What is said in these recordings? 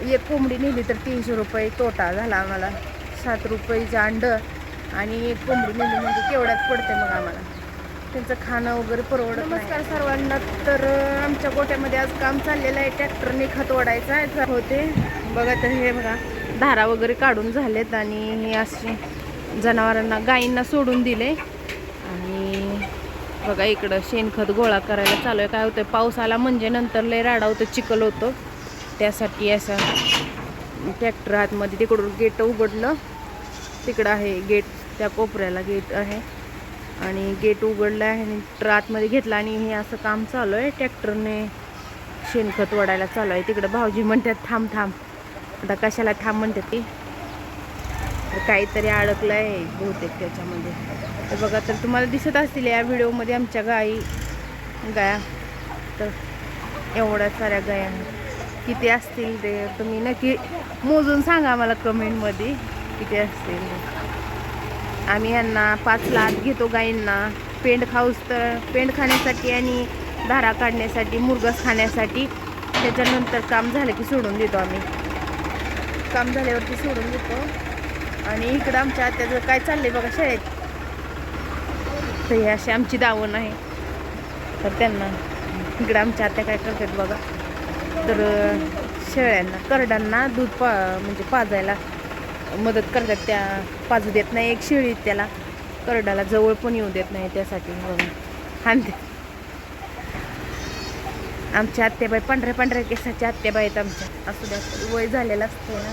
एक कोंबडी नेली तर 300 रुपये तोटा झाला आम्हाला. 7 रुपयाचं अंडं आणि एक कोंबडी नेली म्हणजे केवढ्यात पडते मग आम्हाला. त्यांचं खाणं वगैरे परवडत. नमस्कार सर्वांना. तर आमच्या गोट्यामध्ये आज काम चाललेलं आहे. ट्रॅक्टरने खत ओढायचं होते बघा. तर हे बघा धारा वगैरे काढून झालेत आणि हे असे जनावरांना गायींना सोडून दिले. आणि बघा इकडं शेणखत गोळा करायला चालू आहे. काय होतं पाऊस आला म्हणजे नंतर लय राडा होतं, चिखल होतं. त्यासाठी असं ट्रॅक्टर आतमध्ये तिकडून गेट उघडलं. तिकडं आहे गेट, त्या कोपऱ्याला गेट आहे आणि गेट उघडलं आहे आणि ट्रॅक्टर आतमध्ये घेतला आणि हे असं काम चालू आहे. ट्रॅक्टरने शेणखत ओढायला चालू आहे. तिकडं भाऊजी म्हणतात थांब थांब. आता कशाला थांब म्हणतात ती, काहीतरी अडकलं आहे बहुतेक त्याच्यामध्ये. तर बघा, तर तुम्हाला दिसत असतील या व्हिडिओमध्ये आमच्या गाया. तर एवढ्या साऱ्या गाया आहेत. किती असतील ते तुम्ही नक्की मोजून सांगा मला कमेंटमध्ये किती असतील. आम्ही यांना 5 लाख घेतो गायींना पेंड पेंड खाण्यासाठी आणि धारा काढण्यासाठी, मुरघास खाण्यासाठी. त्याच्यानंतर काम झालं की सोडून देतो आम्ही. काम झाल्यावरती सोडून देतो. आणि इकडं आमच्या आत्याचं काय चाललंय बघा शाळेत. तर ही अशी आमची दावण आहे. तर त्यांना इकडं आमच्या आत्या काय करतात बघा. तर शेळ्यांना करडांना दूध म्हणजे पाजायला मदत करतात. त्या पाजू देत नाही एक शेळी त्याला, करडाला जवळ पण येऊ देत नाही. त्यासाठी हाणते. आमच्या आत्याबाई पांढऱ्या केसाच्या आत्याबाई आहेत आमच्या. असू द्या, वय झालेलं असतं ना,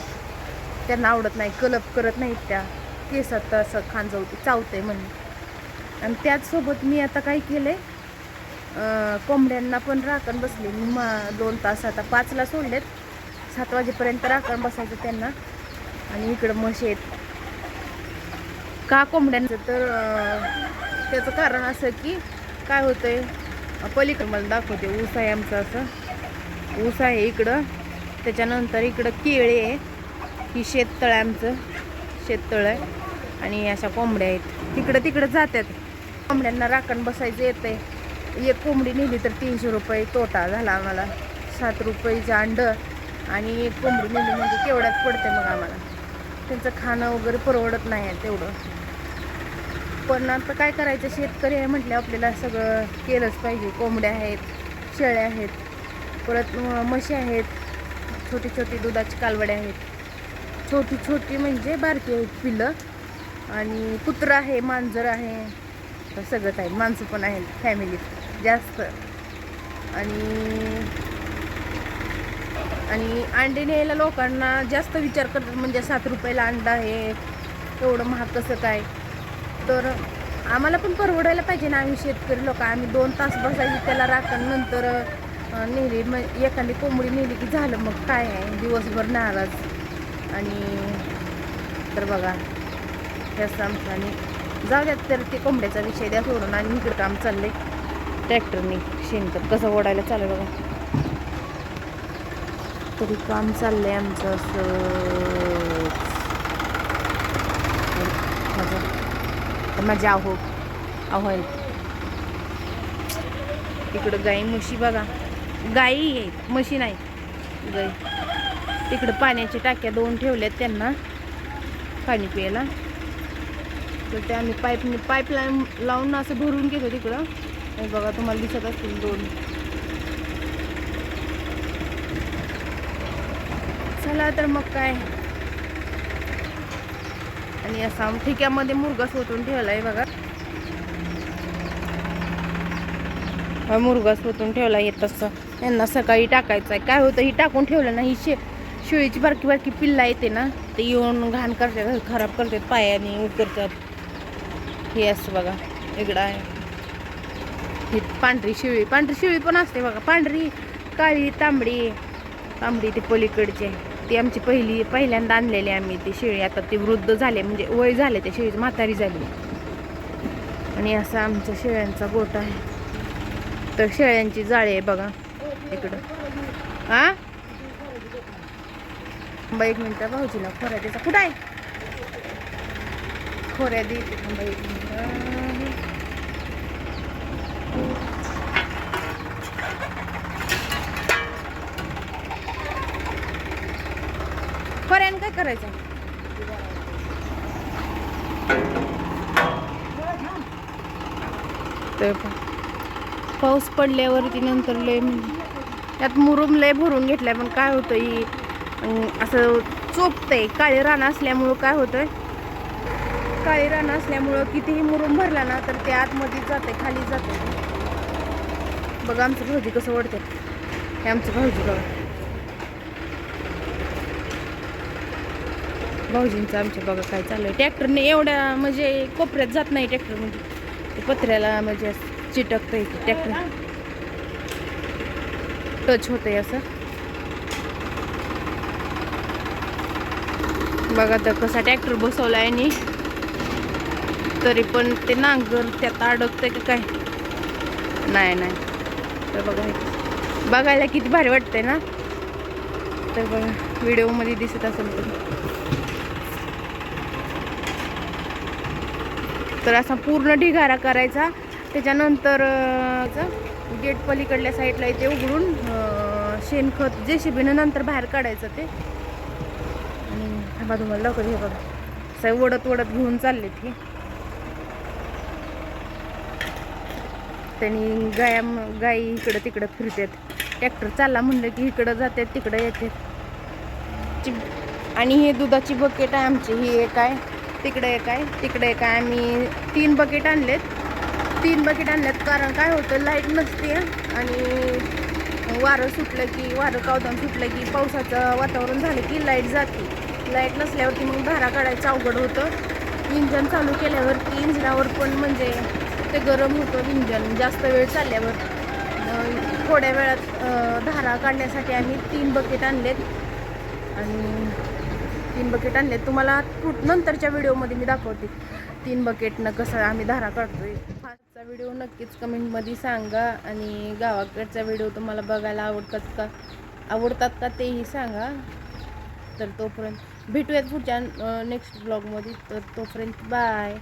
त्यांना आवडत नाही, कलप करत नाहीत त्या केसात असं खांजवते, चावते म्हणून. आणि त्याचसोबत मी आता काय केलंय, कोंबड्यांना पण राखण बसले. 2 तास आता 5ला सोडलेत, 7 वाजेपर्यंत राखण बसायचं त्यांना. आणि इकडं म्हशी आहेत. का कोंबड्यांचं, तर त्याचं कारण असं की काय होतंय, पलीकडं मला दाखवते. ऊस आहे आमचं, असं ऊस आहे इकडं. त्याच्यानंतर इकडं केळे आहे. ही शेततळ आहे आमचं, शेततळ आहे. आणि अशा कोंबड्या आहेत तिकडं जातात. कोंबड्यांना राखण बसायचं येतंय. एक कोंबडी नेली तर 300 रुपये तोटा झाला आम्हाला. 7 रुपयाचं अंडं आणि एक कोंबडी नेली म्हणजे केवढ्यात पडते मग आम्हाला. त्यांचं खाणं वगैरे परवडत नाही आहे तेवढं. पण आता काय करायचं, शेतकरी आहे म्हटलं आपल्याला सगळं केलंच पाहिजे. कोंबड्या आहेत, शेळ्या आहेत, परत म्हशी आहेत, छोटी छोटी दुधाची कालवड्या आहेत. छोटी म्हणजे बारकी आहेत पिल्लं. आणि कुत्रा आहे, मांजर आहे, सगळंच आहे. माणसं पण आहेत फॅमिलीत जास्त. आणि अंडे न्यायला लोकांना जास्त विचार करतात. म्हणजे 7 रुपयाला अंडा आहे, एवढं महाग कसं काय. तर आम्हाला पण परवडायला पाहिजे ना. आम्ही शेतकरी लोक, आम्ही 2 तास बसायची त्याला राखण. नंतर नेली मग एखादी कोंबडी नेली की झालं, मग काय आहे दिवसभर नाराज. आणि तर बघा जास्त आमचं. आणि जाऊ द्यात, तर ते कोंबड्याचा विषय द्या सोडून. आणि इकडं काम चाललंय ट्रॅक्टरने शेणखत कसं ओढायला चालू बघा. तरी काम चाललंय आमचं असं. माझ्या आहोत इकडं गाई म्हशी बघा. गाई आहेत, म्हशी नाही गाई. तिकडं पाण्याच्या टाक्या 2 ठेवल्यात त्यांना पाणी प्यायला. तर ते आम्ही पाईपलाईन लावून असं भरून घेतो तिकडं. हे बघा तुम्हाला दिसत असतील 2. चला तर मग काय. आणि असं ठिक्यामध्ये मुरघास ओतून ठेवला आहे बघा. मुरघास ओतून ठेवला आहे तसं. यांना सकाळी टाकायचं आहे. काय होतं, ही टाकून ठेवलं ना, ही शेळीची बारकी पिल्ला येते ना, ते येऊन घाण करतात, खराब करतात, पायाने उतरतात. हे असं बघा इकडं आहे. ही पांढरी शेळी पण असते बघा. पांढरी, काळी, तांबडी ते पलीकडचे. ती आमची पहिल्यांदा आणलेली आम्ही ती शेळी. आता ती वृद्ध झाले, म्हणजे वय झाले त्या शेळीची, म्हातारी झाली. आणि असा आमचा शेळ्यांचा गोठा आहे. तर शेळ्यांची जाळी आहे बघा इकडं. हा थांबा 1 मिनिट, भाऊजीला खोऱ्या द्यायचा. कुठं आहे खोऱ्या देते, थांबा 1 मिनिट. पर्यंत काय करायचं? ते पाऊस पडल्यावरती नंतर लय त्यात मुरुम लय भरून घेतलाय, पण काय होतं ही असं चोपतंय. काळी रानं असल्यामुळं काय होतंय, काळी रानं असल्यामुळं कितीही मुरुम भरला ना तर ते आतमध्ये जाते, खाली जाते. बघा आमचं भाऊजी कसं ओढते. हे आमचं भाऊजी बघा, भाऊजींचं आमच्या बघा काय चालू आहे. ट्रॅक्टरने एवढ्या म्हणजे कोपऱ्यात जात नाही ट्रॅक्टर, म्हणजे ते पत्र्याला म्हणजे चिटकतं इथे, ट्रॅक्टर टच होतंय असं. बघा तर कसा ट्रॅक्टर बसवलाय आणि तरी पण ते नांगर त्यात अडकतंय का काय, नाही. तर बघा बघायला किती भारी वाटतंय ना. तर बघा व्हिडिओमध्ये दिसत असेल तर असा पूर्ण ढिगारा करायचा. त्याच्यानंतर गेट पलीकडल्या साईडला इथे उघडून शेणखत JCBनं नंतर बाहेर काढायचं ते. आणि हा तुम्हाला लवकर हे बघा असं वडत घेऊन चालले ते. त्यांनी गाई इकडं तिकडं फिरतात. ट्रॅक्टर चालला म्हणलं की इकडं जातात तिकडं येतात. आणि हे दुधाची बकेट आहे आमची, ही एक आहे, तिकडे एक आहे, तिकडे एक आहे. आम्ही 3 बकेट आणलेत. कारण काय होतं, लाईट नसते आणि वारं सुटलं की, वारं कावदान सुटलं की, पावसाचं वातावरण झालं की लाईट जाते. लाईट नसल्यावरती मग धारा काढायचं अवघड होतं. इंजन चालू केल्यावरती इंजनावर पण म्हणजे ते गरम होतं इंजन जास्त वेळ चालल्यावर. थोड्या वेळात धारा काढण्यासाठी आम्ही 3 बकेट आणलेत. आणि 3 बकेट आणलेत, तुम्हाला नंतरच्या व्हिडिओमध्ये मी दाखवते 3 बकेटनं कसं आम्ही धारा काढतोय. आजचा व्हिडिओ नक्कीच कमेंटमध्ये सांगा. आणि गावाकडचा व्हिडिओ तुम्हाला बघायला आवडतात का तेही सांगा. तर तोपर्यंत भेटूयात पुढच्या नेक्स्ट ब्लॉगमध्ये. तर तोपर्यंत बाय.